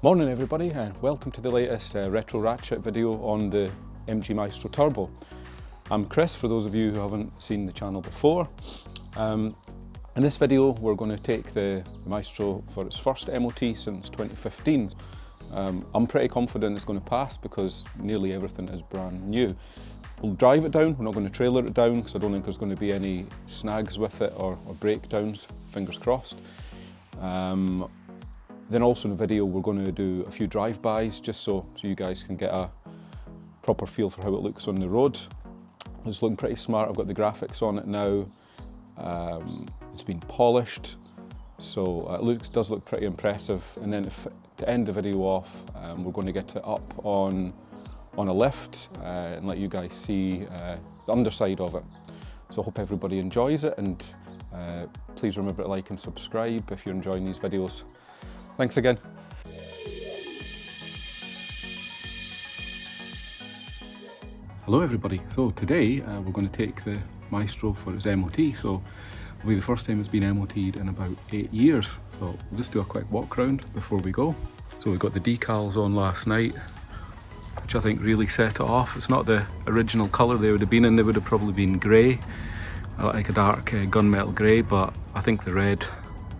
Morning everybody, and welcome to the latest retro ratchet video on the MG MAESTRO Turbo. I'm Chris, for those of you who haven't seen the channel before. In this video we're going to take the MAESTRO for its first MOT since 2015. I'm pretty confident it's going to pass because nearly everything is brand new. We'll drive it down, we're not going to trailer it down because I don't think there's going to be any snags with it or breakdowns, fingers crossed. Then also in the video we're going to do a few drive-bys just so you guys can get a proper feel for how it looks on the road. It's looking pretty smart. I've got the graphics on it now. It's been polished, so it does look pretty impressive. And then to end the video off, we're going to get it up on a lift and let you guys see the underside of it. So I hope everybody enjoys it, and please remember to like and subscribe if you're enjoying these videos. Thanks again. Hello everybody. So today we're going to take the MAESTRO for its MOT. So it'll be the first time it's been MOT'd in about 8 years. So we'll just do a quick walk around before we go. So we got the decals on last night, which I think really set it off. It's not the original colour they would have been in. They would have probably been grey, like a dark gunmetal grey, but I think the red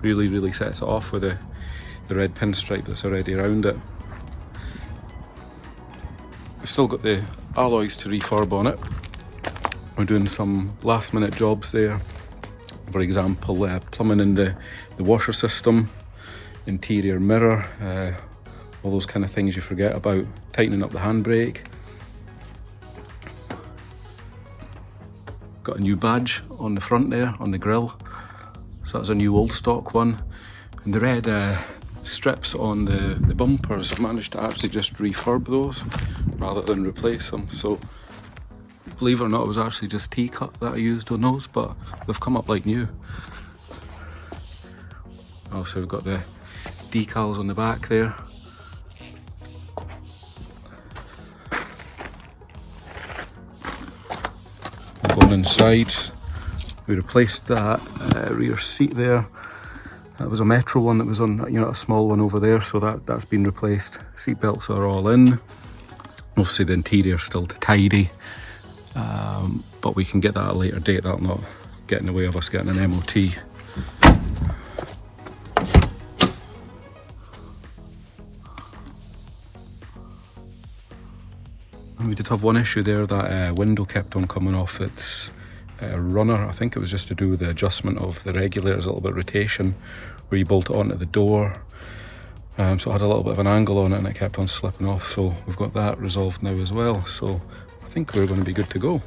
really sets it off with the red pinstripe that's already around it. We've still got the alloys to refurb on it. We're doing some last minute jobs there. For example, plumbing in the washer system, interior mirror, all those kind of things you forget about, tightening up the handbrake. Got a new badge on the front there, on the grille. So that's a new old stock one. And the red strips on the bumpers, I've managed to actually just refurb those rather than replace them. So believe it or not, it was actually just T-cut that I used on those, but they've come up like new. Also we've got the decals on the back there. Going inside, we replaced that rear seat there. That was a Metro one that was on, a small one over there, so that's been replaced. Seat belts are all in. Obviously the interior's still to tidy, but we can get that at a later date. That'll not get in the way of us getting an MOT. And we did have one issue there, that window kept on coming off its runner. I think it was just to do with the adjustment of the regulators, a little bit of rotation where you bolt it onto the door. So it had a little bit of an angle on it and it kept on slipping off. So we've got that resolved now as well. So I think we're going to be good to go.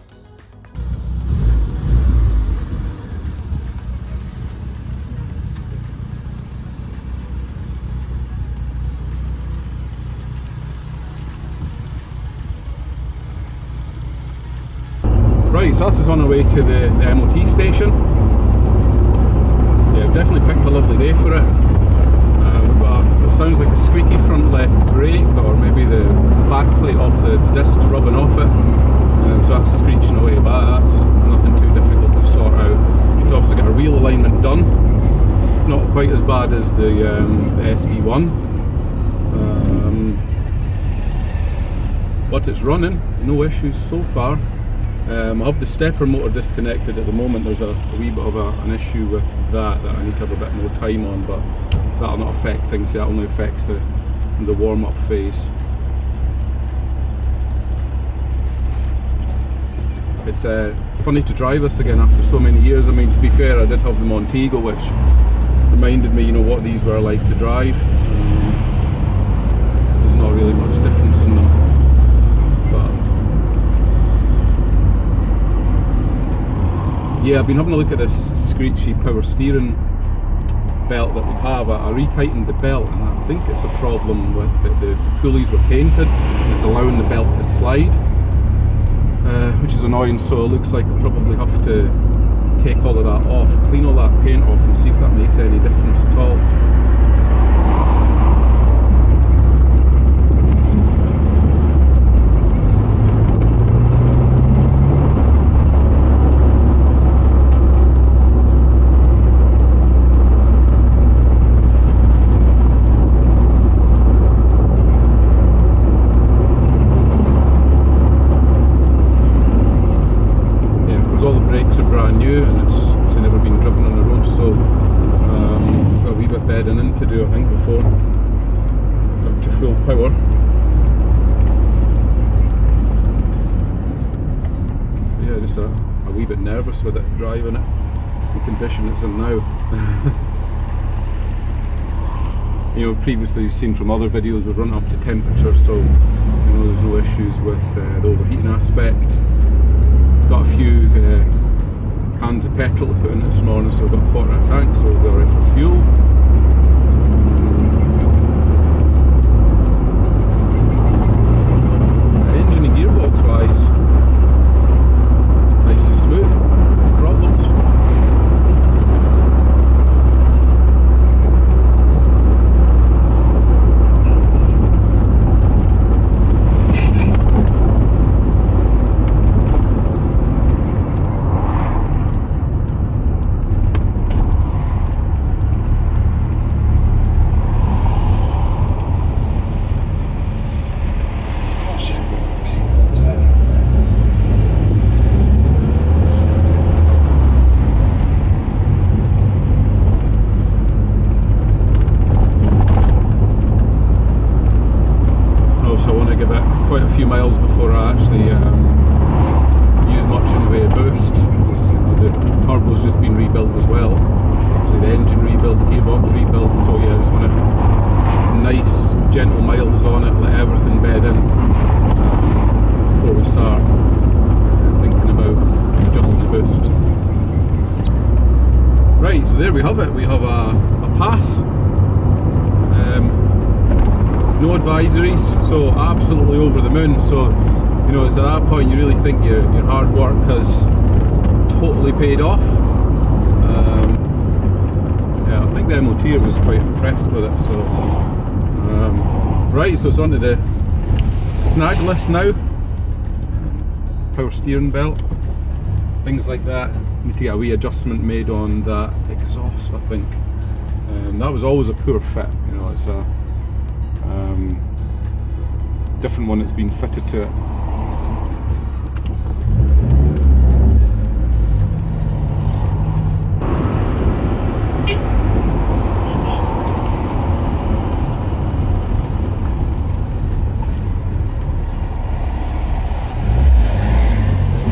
Right, so this is on our way to the MOT station. Yeah, we've definitely picked a lovely day for it. We've got what sounds like a squeaky front left brake, or maybe the back plate off the discs rubbing off it. So that's screeching away, but that's nothing too difficult to sort out. It's obviously got a wheel alignment done. Not quite as bad as the SD1. But it's running, no issues so far. I have the stepper motor disconnected at the moment. There's a wee bit of an issue with that I need to have a bit more time on, but that'll not affect things. That only affects the warm-up phase. It's funny to drive this again after so many years. I mean, to be fair, I did have the Montego, which reminded me, what these were like to drive. There's not really much difference in them. Yeah, I've been having a look at this screechy power steering belt that we have. I retightened the belt, and I think it's a problem with the pulleys were painted and it's allowing the belt to slide, which is annoying. So it looks like I'll probably have to take all of that off, clean all that paint off, and see if that makes any difference at all. brand new and it's never been driven on the road, so got a wee bit bedding in to do I think before up to full power. Yeah, just a wee bit nervous with it driving it, the condition it's in now. You know, previously you've seen from other videos we've run up to temperature, so you know there's no issues with the overheating aspect. Got a few cans of petrol to put in this morning, so I've got a quarter of a tank, so we'll be alright for fuel. The engine and gearbox wise, nice and smooth, no problems. Quite a few miles before I actually use much in the way of boost. The turbo's just been rebuilt as well, so the engine rebuilt, gearbox rebuilt, so yeah, I just want to some nice gentle miles on it, let everything bed in before we start thinking about adjusting the boost. Right, so there we have it, we have a pass. No advisories, so absolutely over the moon. So you know, it's at that point you really think your hard work has totally paid off. Yeah, I think the MOT was quite impressed with it. So right, so it's onto the snag list now. Power steering belt, things like that. Need to get a wee adjustment made on that exhaust, I think. That was always a poor fit, you know, it's a different one that's been fitted to it.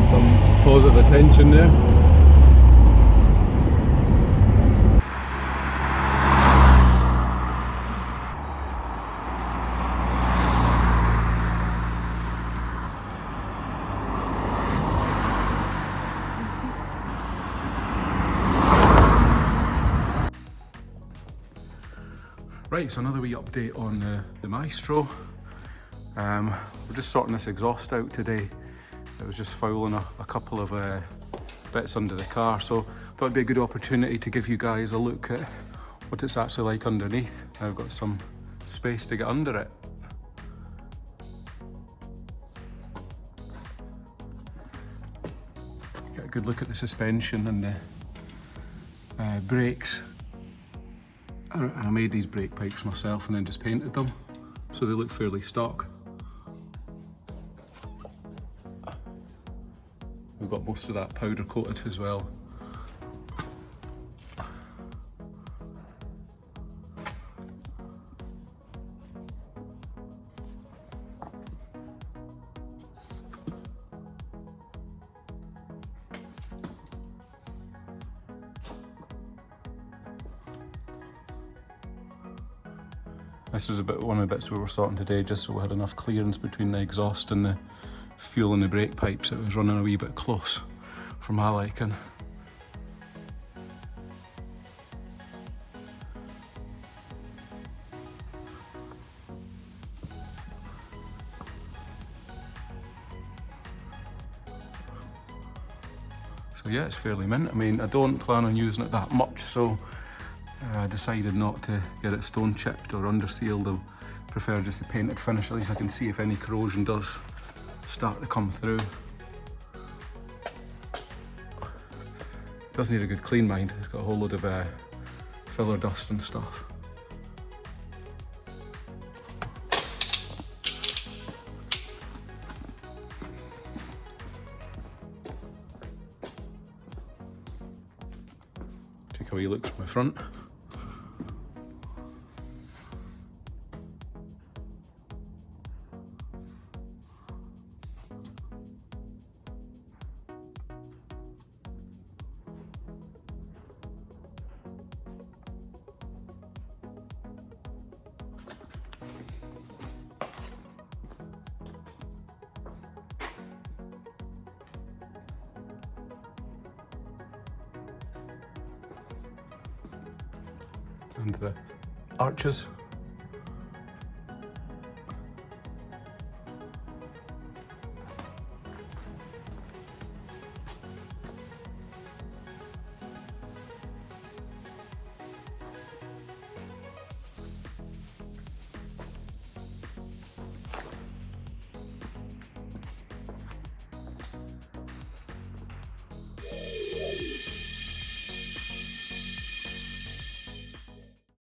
Some positive attention there. Right, so another wee update on the Maestro. We're just sorting this exhaust out today. It was just fouling a couple of bits under the car, so thought it'd be a good opportunity to give you guys a look at what it's actually like underneath. I've got some space to get under it. Get a good look at the suspension and the brakes. And I made these brake pipes myself and then just painted them, so they look fairly stock. We've got most of that powder coated as well. This was one of the bits we were sorting today, just so we had enough clearance between the exhaust and the fuel and the brake pipes. It was running a wee bit close for my liking. So yeah, it's fairly mint. I mean, I don't plan on using it that much, so I decided not to get it stone chipped or under sealed. I prefer just a painted finish, at least I can see if any corrosion does start to come through. It does need a good clean, mind. It's got a whole load of filler dust and stuff. how he looks from the front. And the arches.